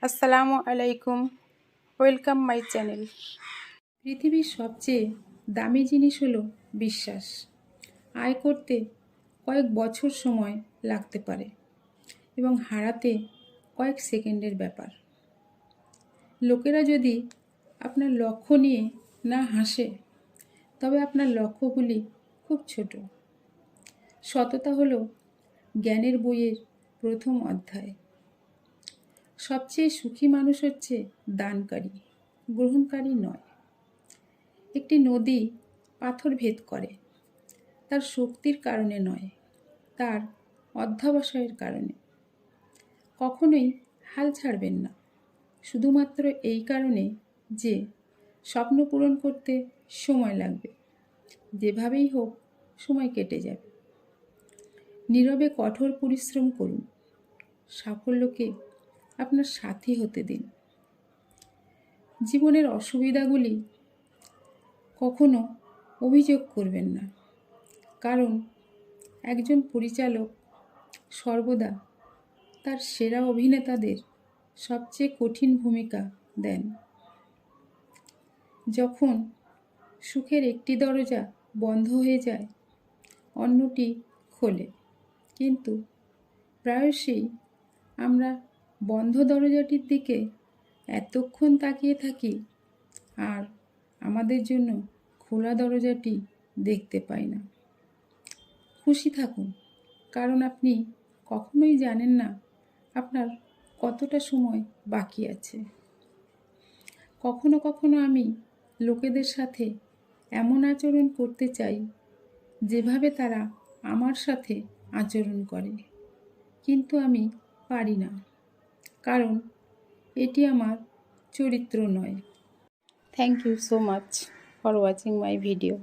আসসালামু আলাইকুম, welcome my channel. পৃথিবীর সবচেয়ে দামি জিনিস হলো বিশ্বাস। আয় করতে কয়েক বছর সময় লাগতে পারে এবং হারাতে কয়েক সেকেন্ডের ব্যাপার। লোকেরা যদি আপনার লক্ষ্য নিয়ে না হাসে, তবে আপনার লক্ষ্যগুলি খুব ছোট। সততা হলো জ্ঞানের বইয়ের প্রথম অধ্যায়। সবচেয়ে সুখী মানুষ হচ্ছে দানকারী, গ্রহণকারী নয়। একটি নদী পাথর ভেদ করে তার শক্তির কারণে নয়, তার অধ্যবসায়ের কারণে। কখনোই হাল ছাড়বেন না, শুধুমাত্র এই কারণে যে স্বপ্ন পূরণ করতে সময় লাগবে। যেভাবেই হোক সময় কেটে যাবে। নীরবে কঠোর পরিশ্রম করুন, সাফল্যকে আপনার সাথী হতে দিন। জীবনের অসুবিধাগুলি কখনো অভিযোগ করবেন না, কারণ একজন পরিচালক সর্বদা তার সেরা অভিনেতাদের সবচেয়ে কঠিন ভূমিকা দেন। যখন সুখের একটি দরজা বন্ধ হয়ে যায়, অন্যটি খোলে, কিন্তু প্রায়শই আমরা বন্ধ দরজাটির দিকে এতক্ষণ তাকিয়ে থাকি আর আমাদের জন্য খোলা দরজাটি দেখতে পাই না। খুশি থাকুন, কারণ আপনি কখনোই জানেন না আপনার কতটা সময় বাকি আছে। কখনো কখনো আমি লোকেদের সাথে এমন আচরণ করতে চাই যেভাবে তারা আমার সাথে আচরণ করে, কিন্তু আমি পারি না, কারণ এটি আমার চরিত্র নয়। Thank you so much for watching my video.